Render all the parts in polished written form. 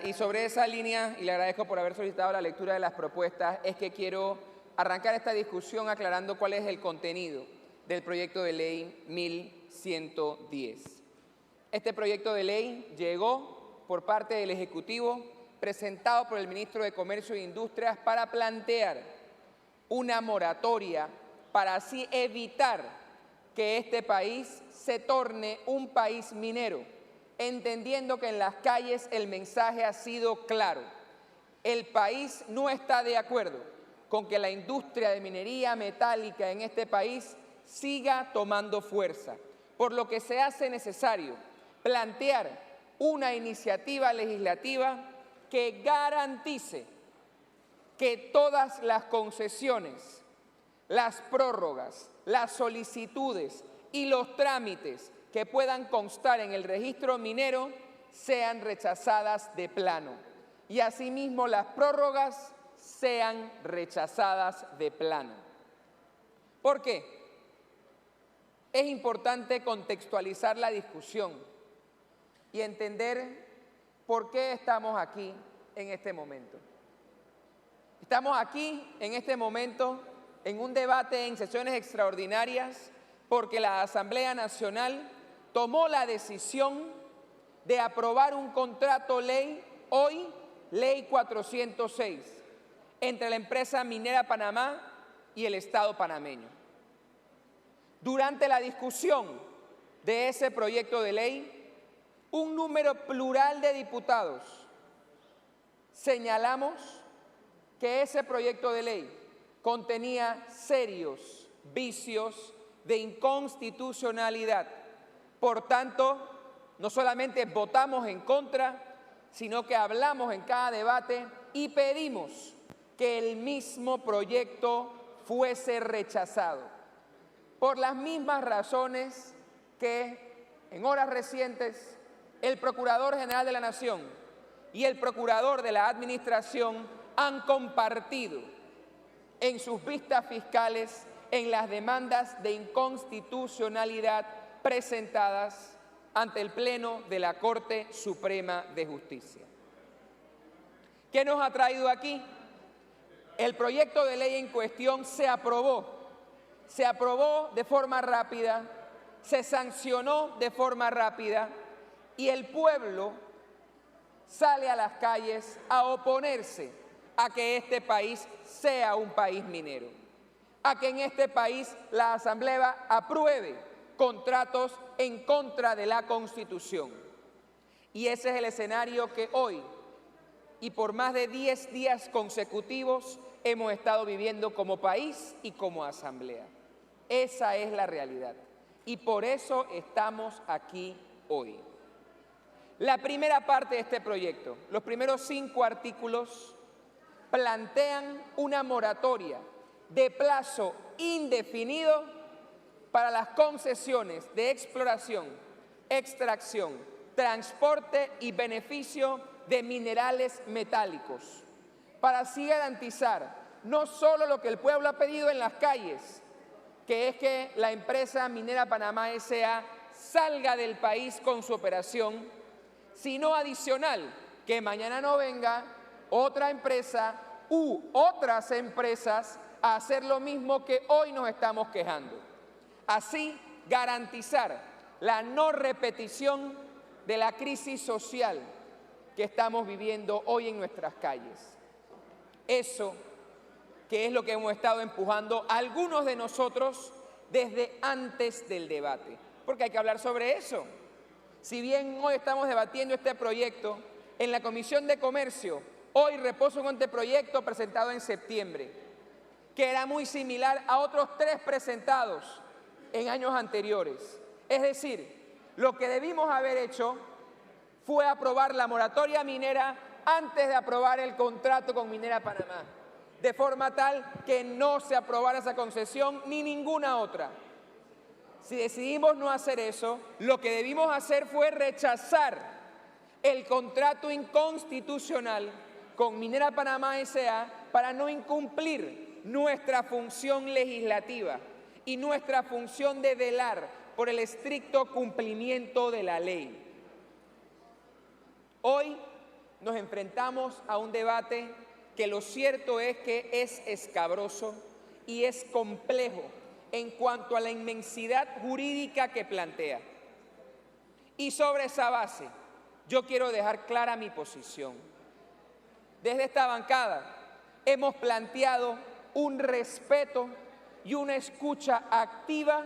Y sobre esa línea, y le agradezco por haber solicitado la lectura de las propuestas, es que quiero arrancar esta discusión aclarando cuál es el contenido del proyecto de ley 1110. Este proyecto de ley llegó por parte del Ejecutivo, presentado por el Ministro de Comercio e Industrias para plantear una moratoria para así evitar que este país se torne un país minero, entendiendo que en las calles el mensaje ha sido claro. El país no está de acuerdo con que la industria de minería metálica en este país siga tomando fuerza, por lo que se hace necesario plantear una iniciativa legislativa que garantice que todas las concesiones, las prórrogas, las solicitudes y los trámites que puedan constar en el registro minero sean rechazadas de plano y asimismo las prórrogas sean rechazadas de plano. ¿Por qué? Es importante contextualizar la discusión y entender por qué estamos aquí en este momento. Estamos aquí en este momento en un debate en sesiones extraordinarias porque la Asamblea Nacional tomó la decisión de aprobar un contrato ley, hoy Ley 406, entre la empresa Minera Panamá y el Estado panameño. Durante la discusión de ese proyecto de ley, un número plural de diputados señalamos que ese proyecto de ley contenía serios vicios de inconstitucionalidad. Por tanto, no solamente votamos en contra, sino que hablamos en cada debate y pedimos que el mismo proyecto fuese rechazado. Por las mismas razones que en horas recientes el Procurador General de la Nación y el Procurador de la Administración han compartido en sus vistas fiscales en las demandas de inconstitucionalidad presentadas ante el Pleno de la Corte Suprema de Justicia. ¿Qué nos ha traído aquí? El proyecto de ley en cuestión se aprobó de forma rápida, se sancionó de forma rápida y el pueblo sale a las calles a oponerse a que este país sea un país minero, a que en este país la Asamblea apruebe contratos en contra de la Constitución. Y ese es el escenario que hoy y por más de 10 días consecutivos hemos estado viviendo como país y como Asamblea. Esa es la realidad y por eso estamos aquí hoy. La primera parte de este proyecto, los primeros 5 artículos, plantean una moratoria de plazo indefinido para las concesiones de exploración, extracción, transporte y beneficio de minerales metálicos, para así garantizar no solo lo que el pueblo ha pedido en las calles, que es que la empresa Minera Panamá S.A. salga del país con su operación, sino adicional, que mañana no venga otra empresa u otras empresas a hacer lo mismo que hoy nos estamos quejando. Así, garantizar la no repetición de la crisis social que estamos viviendo hoy en nuestras calles. Eso que es lo que hemos estado empujando algunos de nosotros desde antes del debate, porque hay que hablar sobre eso. Si bien hoy estamos debatiendo este proyecto, en la Comisión de Comercio, hoy reposa un anteproyecto presentado en septiembre, que era muy similar a otros 3 presentados en años anteriores. Es decir, lo que debimos haber hecho fue aprobar la moratoria minera antes de aprobar el contrato con Minera Panamá, de forma tal que no se aprobara esa concesión ni ninguna otra. Si decidimos no hacer eso, lo que debimos hacer fue rechazar el contrato inconstitucional con Minera Panamá S.A. para no incumplir nuestra función legislativa y nuestra función de velar por el estricto cumplimiento de la ley. Hoy nos enfrentamos a un debate que lo cierto es que es escabroso y es complejo en cuanto a la inmensidad jurídica que plantea. Y sobre esa base, yo quiero dejar clara mi posición. Desde esta bancada hemos planteado un respeto y una escucha activa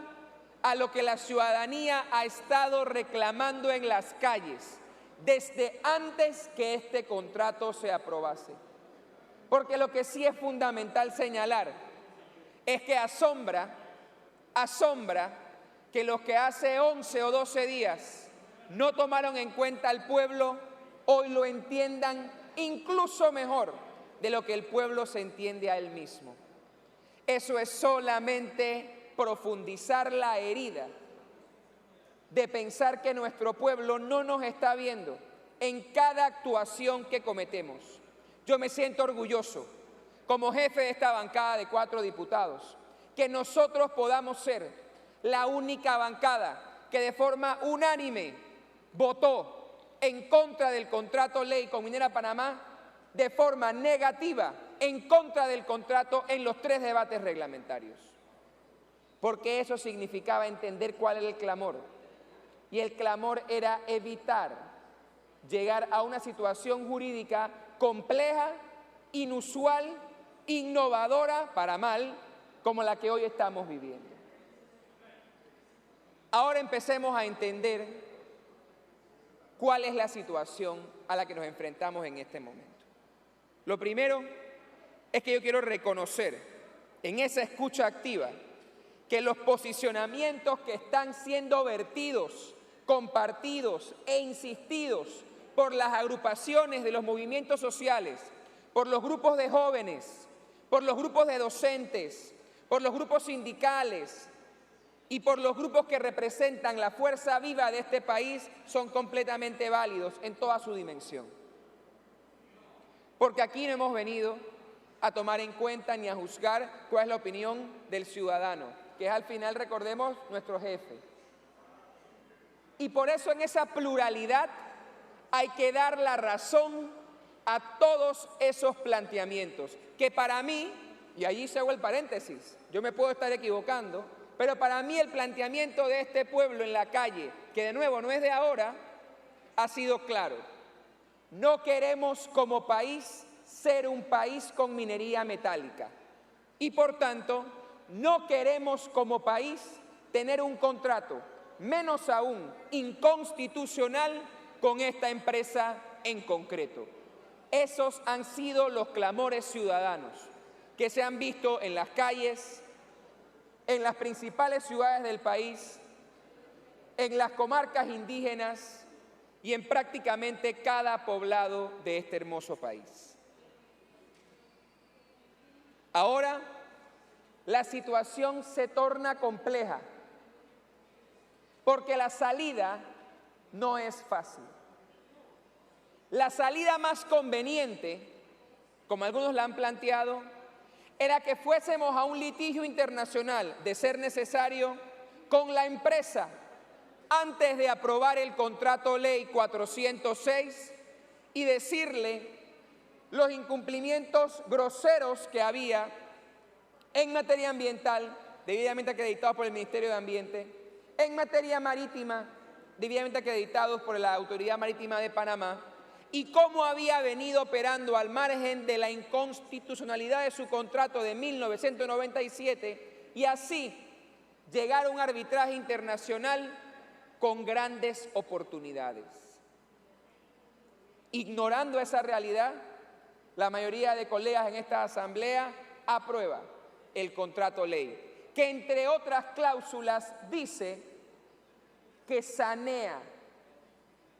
a lo que la ciudadanía ha estado reclamando en las calles desde antes que este contrato se aprobase. Porque lo que sí es fundamental señalar es que asombra que los que hace 11 o 12 días no tomaron en cuenta al pueblo, hoy lo entiendan incluso mejor de lo que el pueblo se entiende a él mismo. Eso es solamente profundizar la herida de pensar que nuestro pueblo no nos está viendo en cada actuación que cometemos. Yo me siento orgulloso, como jefe de esta bancada de 4 diputados, que nosotros podamos ser la única bancada que de forma unánime votó en contra del contrato ley con Minera Panamá, de forma negativa en contra del contrato en los 3 debates reglamentarios. Porque eso significaba entender cuál era el clamor. Y el clamor era evitar llegar a una situación jurídica compleja, inusual, innovadora para mal, como la que hoy estamos viviendo. Ahora empecemos a entender cuál es la situación a la que nos enfrentamos en este momento. Lo primero es que yo quiero reconocer en esa escucha activa que los posicionamientos que están siendo vertidos, compartidos e insistidos por las agrupaciones de los movimientos sociales, por los grupos de jóvenes, por los grupos de docentes, por los grupos sindicales y por los grupos que representan la fuerza viva de este país son completamente válidos en toda su dimensión. Porque aquí no hemos venido a tomar en cuenta ni a juzgar cuál es la opinión del ciudadano, que es al final, recordemos, nuestro jefe. Y por eso en esa pluralidad hay que dar la razón a todos esos planteamientos, que para mí, y allí se hago el paréntesis, yo me puedo estar equivocando, pero para mí el planteamiento de este pueblo en la calle, que de nuevo no es de ahora, ha sido claro. No queremos como país ser un país con minería metálica y por tanto no queremos como país tener un contrato, menos aún inconstitucional, con esta empresa en concreto. Esos han sido los clamores ciudadanos que se han visto en las calles, en las principales ciudades del país, en las comarcas indígenas y en prácticamente cada poblado de este hermoso país. Ahora, la situación se torna compleja, porque la salida no es fácil. La salida más conveniente, como algunos la han planteado, era que fuésemos a un litigio internacional, de ser necesario, con la empresa, antes de aprobar el contrato ley 406 y decirle los incumplimientos groseros que había en materia ambiental, debidamente acreditados por el Ministerio de Ambiente, en materia marítima, debidamente acreditados por la Autoridad Marítima de Panamá, y cómo había venido operando al margen de la inconstitucionalidad de su contrato de 1997, y así llegar a un arbitraje internacional con grandes oportunidades. Ignorando esa realidad, la mayoría de colegas en esta asamblea aprueba el contrato ley, que entre otras cláusulas dice que sanea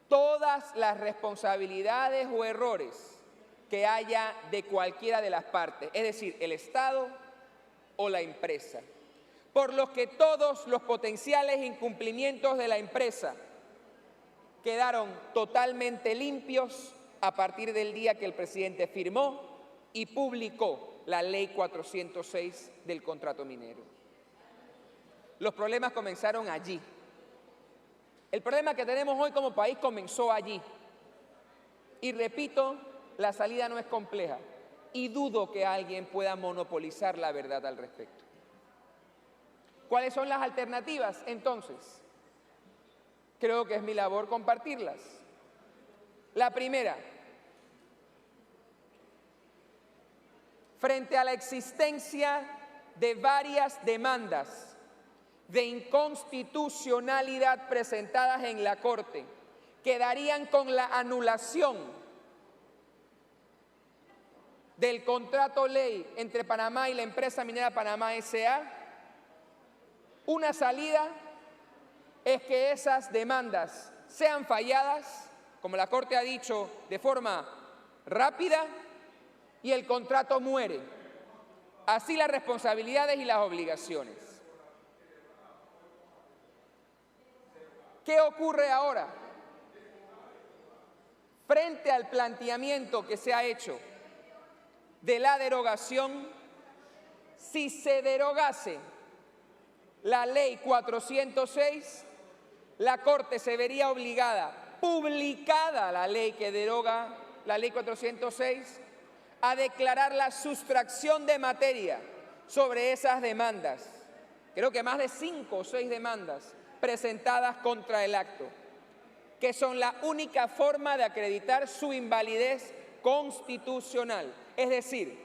todas las responsabilidades o errores que haya de cualquiera de las partes, es decir, el Estado o la empresa, por los que todos los potenciales incumplimientos de la empresa quedaron totalmente limpios a partir del día que el presidente firmó y publicó la ley 406 del contrato minero. Los problemas comenzaron allí. El problema que tenemos hoy como país comenzó allí. Y repito, la salida no es compleja y dudo que alguien pueda monopolizar la verdad al respecto. ¿Cuáles son las alternativas entonces? Creo que es mi labor compartirlas. La primera, frente a la existencia de varias demandas de inconstitucionalidad presentadas en la Corte, quedarían con la anulación del contrato ley entre Panamá y la empresa minera Panamá S.A. Una salida es que esas demandas sean falladas, como la Corte ha dicho, de forma rápida y el contrato muere. Así las responsabilidades y las obligaciones. ¿Qué ocurre ahora? Frente al planteamiento que se ha hecho de la derogación, si se derogase la Ley 406, la Corte se vería obligada, publicada la ley que deroga la Ley 406, a declarar la sustracción de materia sobre esas demandas. Creo que más de 5 o 6 demandas presentadas contra el acto, que son la única forma de acreditar su invalidez constitucional, es decir,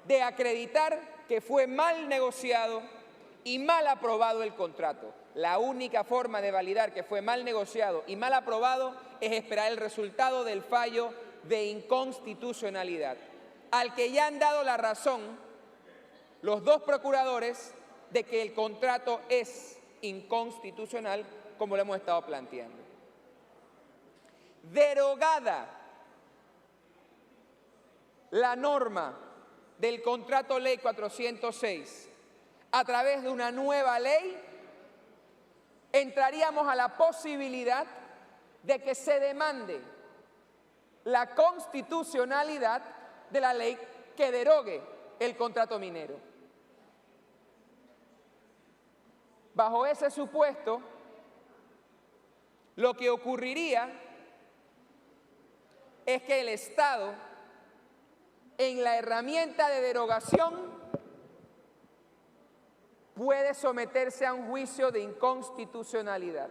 de acreditar que fue mal negociado y mal aprobado el contrato. La única forma de validar que fue mal negociado y mal aprobado es esperar el resultado del fallo de inconstitucionalidad, al que ya han dado la razón los 2 procuradores de que el contrato es inconstitucional, como lo hemos estado planteando. Derogada la norma del contrato ley 406 a través de una nueva ley, entraríamos a la posibilidad de que se demande la constitucionalidad de la ley que derogue el contrato minero. Bajo ese supuesto, lo que ocurriría es que el Estado, en la herramienta de derogación, puede someterse a un juicio de inconstitucionalidad,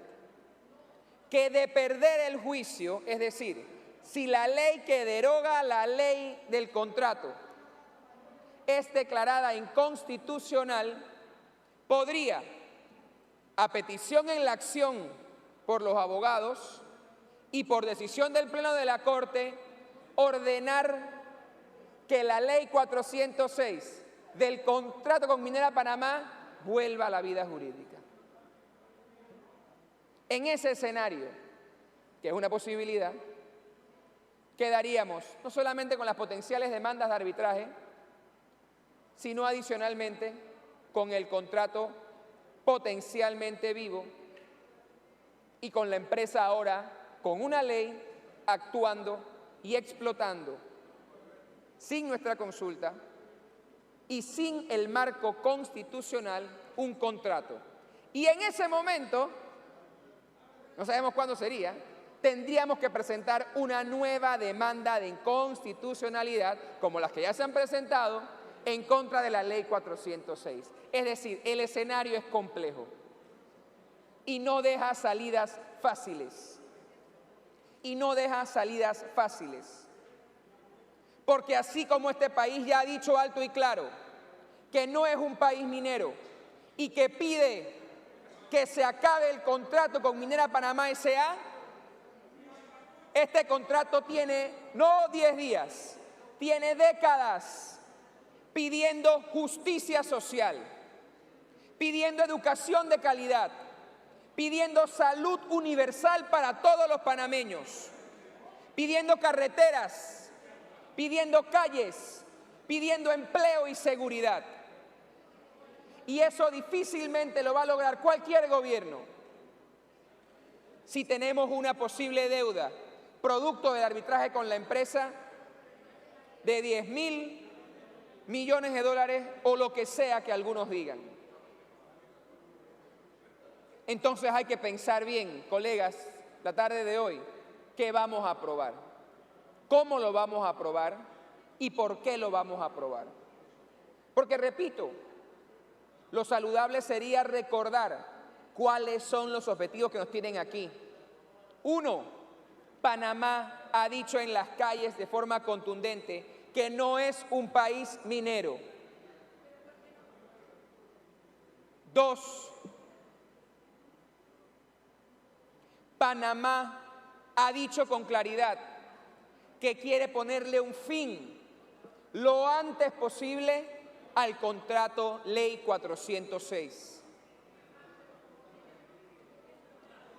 que de perder el juicio, es decir, si la ley que deroga la ley del contrato es declarada inconstitucional, podría, a petición en la acción por los abogados y por decisión del Pleno de la Corte, ordenar que la ley 406 del contrato con Minera Panamá vuelva a la vida jurídica. En ese escenario, que es una posibilidad, quedaríamos no solamente con las potenciales demandas de arbitraje, sino adicionalmente con el contrato potencialmente vivo y con la empresa ahora con una ley actuando y explotando sin nuestra consulta y sin el marco constitucional un contrato. Y en ese momento, no sabemos cuándo sería, tendríamos que presentar una nueva demanda de inconstitucionalidad, como las que ya se han presentado, en contra de la Ley 406. Es decir, el escenario es complejo y no deja salidas fáciles. Porque así como este país ya ha dicho alto y claro que no es un país minero y que pide que se acabe el contrato con Minera Panamá S.A., este contrato tiene no 10 días, tiene décadas pidiendo justicia social, pidiendo educación de calidad, pidiendo salud universal para todos los panameños, pidiendo carreteras, pidiendo calles, pidiendo empleo y seguridad. Y eso difícilmente lo va a lograr cualquier gobierno si tenemos una posible deuda producto del arbitraje con la empresa de 10.000 millones de dólares o lo que sea que algunos digan. Entonces hay que pensar bien, colegas, la tarde de hoy, ¿qué vamos a aprobar? cómo lo vamos a aprobar y por qué lo vamos a aprobar. Porque repito, lo saludable sería recordar cuáles son los objetivos que nos tienen aquí. 1, Panamá ha dicho en las calles de forma contundente que no es un país minero. 2, Panamá ha dicho con claridad que quiere ponerle un fin lo antes posible al contrato Ley 406.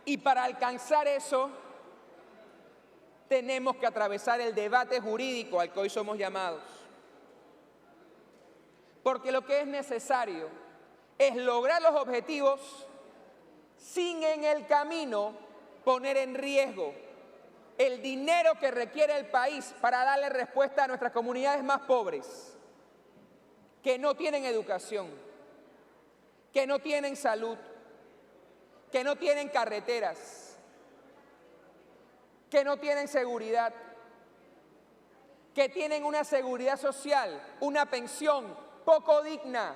Y para alcanzar eso, tenemos que atravesar el debate jurídico al que hoy somos llamados. Porque lo que es necesario es lograr los objetivos sin en el camino poner en riesgo el dinero que requiere el país para darle respuesta a nuestras comunidades más pobres, que no tienen educación, que no tienen salud, que no tienen carreteras, que no tienen seguridad, que tienen una seguridad social, una pensión poco digna,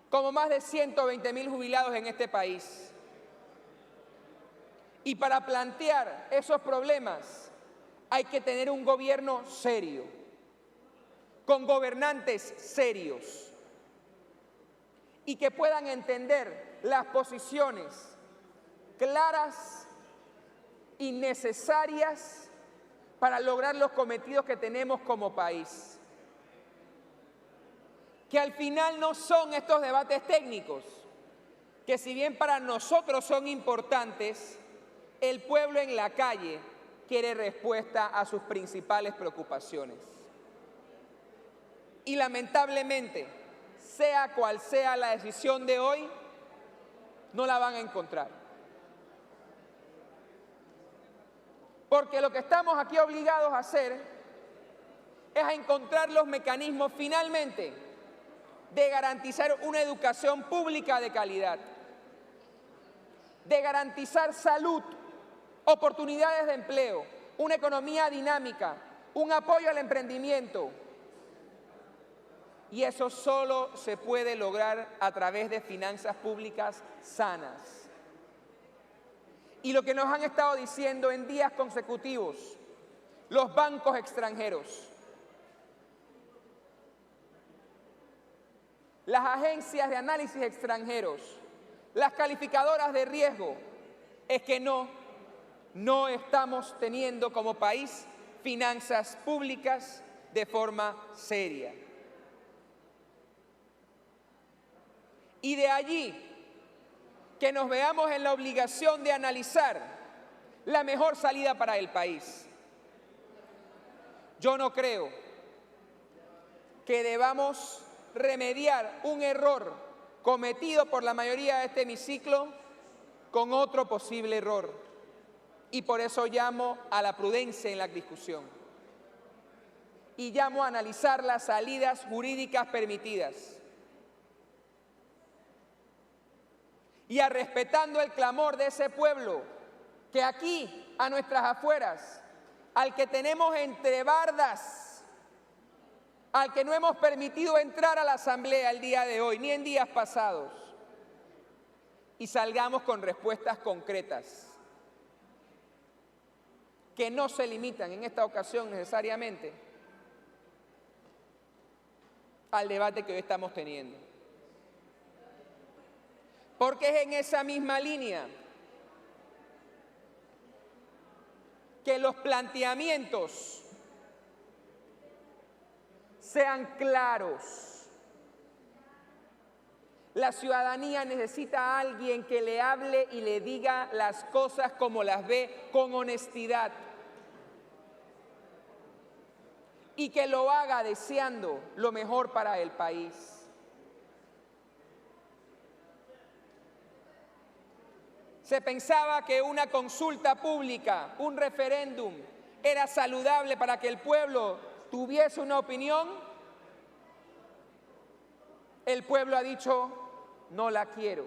como más de 120.000 jubilados en este país. Y para plantear esos problemas hay que tener un gobierno serio, con gobernantes serios y que puedan entender las posiciones claras y necesarias para lograr los cometidos que tenemos como país. Que al final no son estos debates técnicos, que si bien para nosotros son importantes, el pueblo en la calle quiere respuesta a sus principales preocupaciones. Y lamentablemente, sea cual sea la decisión de hoy, no la van a encontrar. Porque lo que estamos aquí obligados a hacer es a encontrar los mecanismos finalmente de garantizar una educación pública de calidad, de garantizar salud, oportunidades de empleo, una economía dinámica, un apoyo al emprendimiento. Y eso solo se puede lograr a través de finanzas públicas sanas. Y lo que nos han estado diciendo en días consecutivos los bancos extranjeros, las agencias de análisis extranjeros, las calificadoras de riesgo, es que no estamos teniendo como país finanzas públicas de forma seria. Y de allí que nos veamos en la obligación de analizar la mejor salida para el país. Yo no creo que debamos remediar un error cometido por la mayoría de este hemiciclo con otro posible error. Y por eso llamo a la prudencia en la discusión. Y llamo a analizar las salidas jurídicas permitidas. Y a respetando el clamor de ese pueblo que aquí, a nuestras afueras, al que tenemos entre bardas, al que no hemos permitido entrar a la asamblea el día de hoy, ni en días pasados, y salgamos con respuestas concretas, que no se limitan en esta ocasión necesariamente al debate que hoy estamos teniendo. Porque es en esa misma línea que los planteamientos sean claros. La ciudadanía necesita a alguien que le hable y le diga las cosas como las ve, con honestidad. Y que lo haga deseando lo mejor para el país. Se pensaba que una consulta pública, un referéndum, era saludable para que el pueblo tuviese una opinión. El pueblo ha dicho, no la quiero.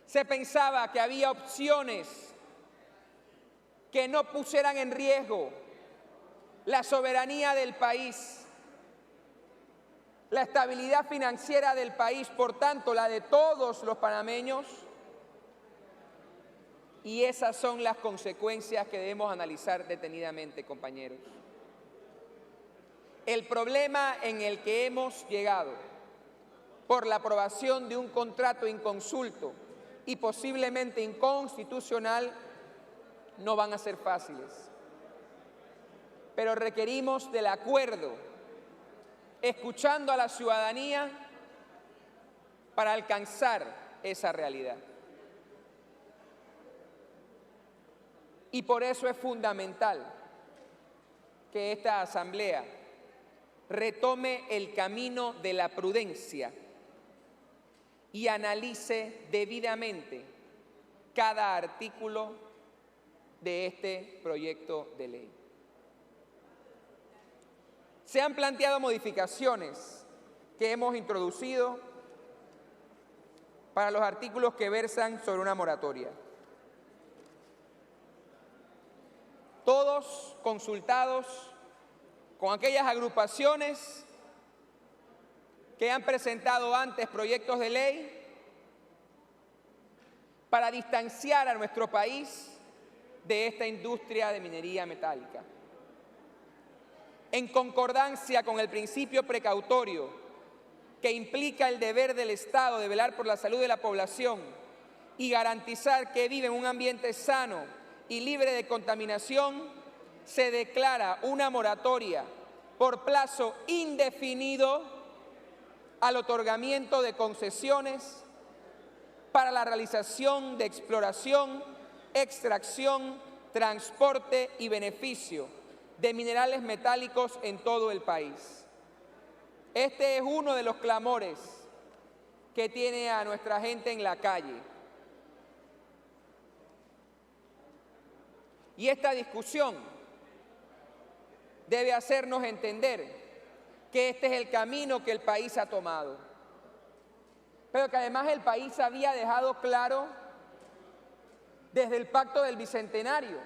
Se pensaba que había opciones que no pusieran en riesgo la soberanía del país, la estabilidad financiera del país, por tanto, la de todos los panameños. Y esas son las consecuencias que debemos analizar detenidamente, compañeros. El problema en el que hemos llegado por la aprobación de un contrato inconsulto y posiblemente inconstitucional no van a ser fáciles. Pero requerimos del acuerdo, escuchando a la ciudadanía para alcanzar esa realidad. Y por eso es fundamental que esta Asamblea retome el camino de la prudencia y analice debidamente cada artículo de este proyecto de ley. Se han planteado modificaciones que hemos introducido para los artículos que versan sobre una moratoria. Todos consultados con aquellas agrupaciones que han presentado antes proyectos de ley para distanciar a nuestro país de esta industria de minería metálica. En concordancia con el principio precautorio que implica el deber del Estado de velar por la salud de la población y garantizar que vive en un ambiente sano y libre de contaminación, se declara una moratoria por plazo indefinido al otorgamiento de concesiones para la realización de exploración, extracción, transporte y beneficio de minerales metálicos en todo el país. Este es uno de los clamores que tiene a nuestra gente en la calle. Y esta discusión debe hacernos entender que este es el camino que el país ha tomado, pero que además el país había dejado claro desde el Pacto del Bicentenario,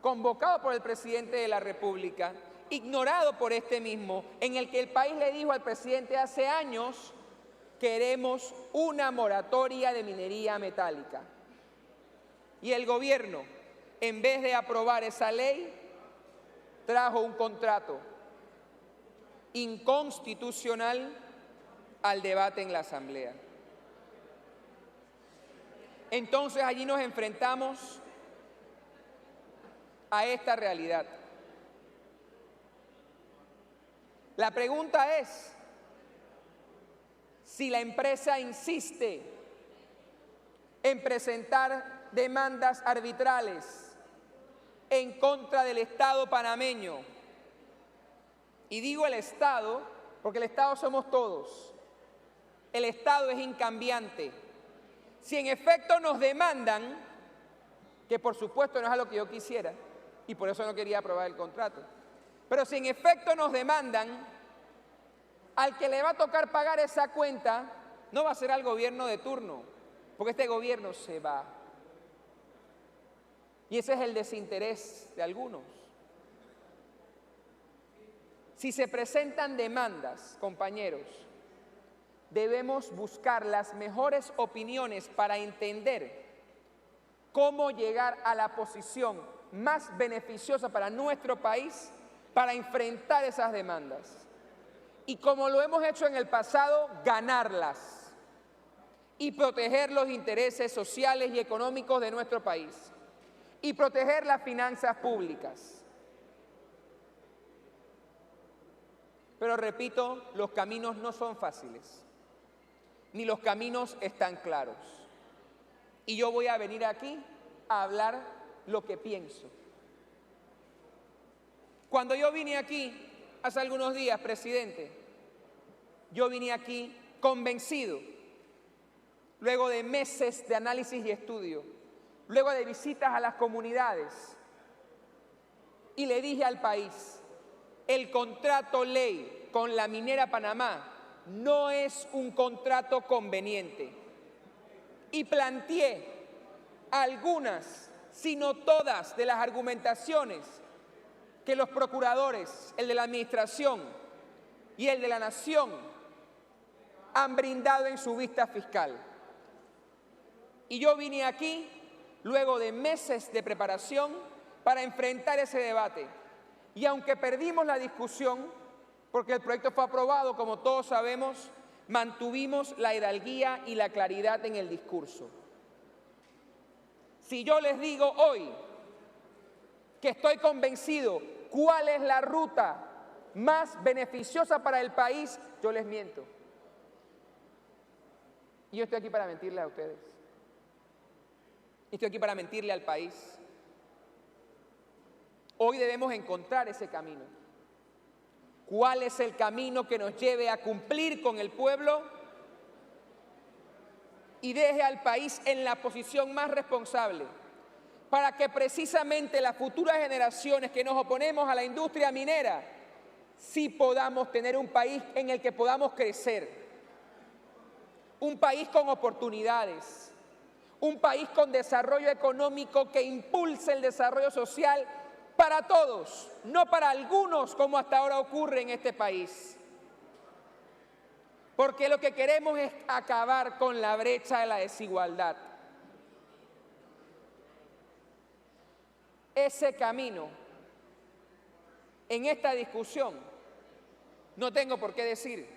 convocado por el presidente de la República, ignorado por este mismo, en el que el país le dijo al presidente hace años: queremos una moratoria de minería metálica. Y el gobierno, en vez de aprobar esa ley, trajo un contrato inconstitucional al debate en la Asamblea. Entonces allí nos enfrentamos a esta realidad. La pregunta es, si la empresa insiste en presentar demandas arbitrales en contra del Estado panameño, y digo el Estado porque el Estado somos todos, el Estado es incambiante. Si en efecto nos demandan, que por supuesto no es algo que yo quisiera, y por eso no quería aprobar el contrato, pero si en efecto nos demandan, al que le va a tocar pagar esa cuenta no va a ser al gobierno de turno, porque este gobierno se va. Y ese es el desinterés de algunos. Si se presentan demandas, compañeros, debemos buscar las mejores opiniones para entender cómo llegar a la posición más beneficiosa para nuestro país para enfrentar esas demandas. Y como lo hemos hecho en el pasado, ganarlas y proteger los intereses sociales y económicos de nuestro país y proteger las finanzas públicas. Pero repito, los caminos no son fáciles, ni los caminos están claros. Y yo voy a venir aquí a hablar lo que pienso. Cuando yo vine aquí hace algunos días, presidente, yo vine aquí convencido, luego de meses de análisis y estudio, luego de visitas a las comunidades, y le dije al país: el contrato ley con la minera Panamá no es un contrato conveniente. Y planteé algunas sino todas de las argumentaciones que los procuradores, el de la Administración y el de la Nación, han brindado en su vista fiscal. Y yo vine aquí, luego de meses de preparación, para enfrentar ese debate. Y aunque perdimos la discusión, porque el proyecto fue aprobado, como todos sabemos, mantuvimos la hidalguía y la claridad en el discurso. Si yo les digo hoy que estoy convencido cuál es la ruta más beneficiosa para el país, yo les miento. Y yo estoy aquí para mentirles a ustedes. Estoy aquí para mentirle al país. Hoy debemos encontrar ese camino. ¿Cuál es el camino que nos lleve a cumplir con el pueblo y deje al país en la posición más responsable para que precisamente las futuras generaciones que nos oponemos a la industria minera sí podamos tener un país en el que podamos crecer, un país con oportunidades, un país con desarrollo económico que impulse el desarrollo social para todos, no para algunos como hasta ahora ocurre en este país? Porque lo que queremos es acabar con la brecha de la desigualdad. Ese camino, en esta discusión, no tengo por qué decir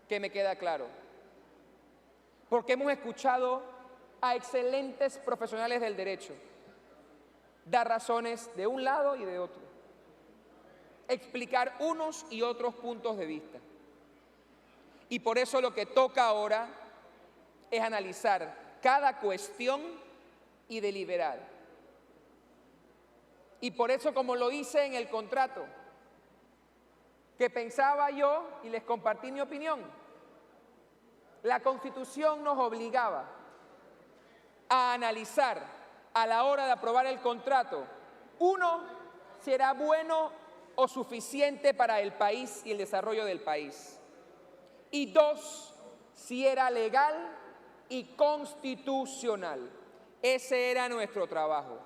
que me queda claro. Porque hemos escuchado a excelentes profesionales del derecho dar razones de un lado y de otro, explicar unos y otros puntos de vista. Y por eso lo que toca ahora es analizar cada cuestión y deliberar. Y por eso, como lo hice en el contrato, que pensaba yo y les compartí mi opinión, la Constitución nos obligaba a analizar a la hora de aprobar el contrato, uno, si era bueno o suficiente para el país y el desarrollo del país. Y dos, si era legal y constitucional. Ese era nuestro trabajo.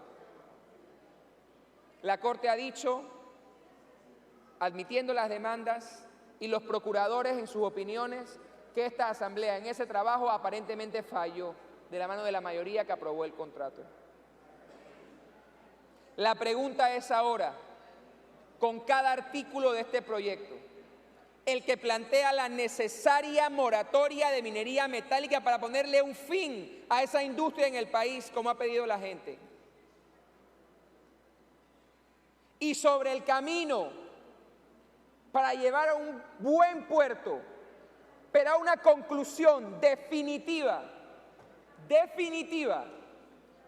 La Corte ha dicho, admitiendo las demandas y los procuradores en sus opiniones, que esta Asamblea en ese trabajo aparentemente falló de la mano de la mayoría que aprobó el contrato. La pregunta es ahora, con cada artículo de este proyecto, el que plantea la necesaria moratoria de minería metálica para ponerle un fin a esa industria en el país, como ha pedido la gente. Y sobre el camino para llevar a un buen puerto, pero a una conclusión definitiva,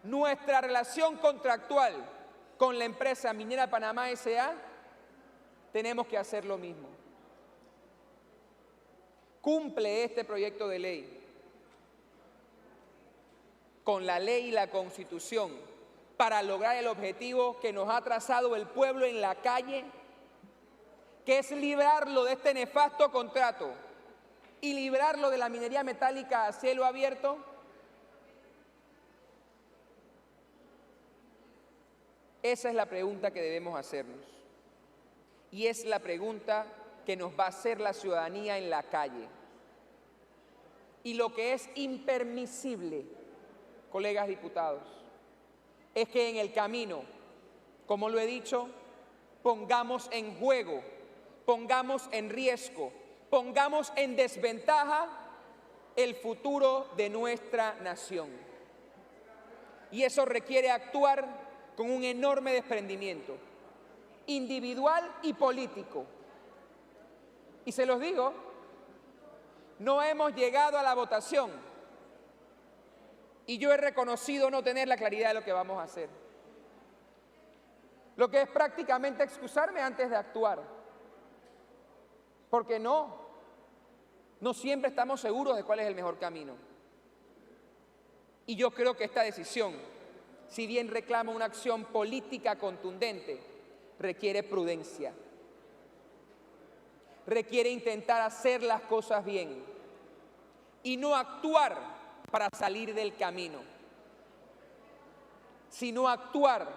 nuestra relación contractual con la empresa Minera Panamá S.A., tenemos que hacer lo mismo. Cumple este proyecto de ley con la ley y la Constitución para lograr el objetivo que nos ha trazado el pueblo en la calle, que es librarlo de este nefasto contrato y librarlo de la minería metálica a cielo abierto. Esa es la pregunta que debemos hacernos. Y es la pregunta que nos va a hacer la ciudadanía en la calle. Y lo que es impermisible, colegas diputados, es que en el camino, como lo he dicho, pongamos en juego, pongamos en riesgo, pongamos en desventaja el futuro de nuestra nación. Y eso requiere actuar con un enorme desprendimiento, individual y político. Y se los digo, no hemos llegado a la votación y yo he reconocido no tener la claridad de lo que vamos a hacer. Lo que es prácticamente excusarme antes de actuar. Porque no siempre estamos seguros de cuál es el mejor camino. Y yo creo que esta decisión, si bien reclama una acción política contundente, requiere prudencia. Requiere intentar hacer las cosas bien y no actuar para salir del camino. sino actuar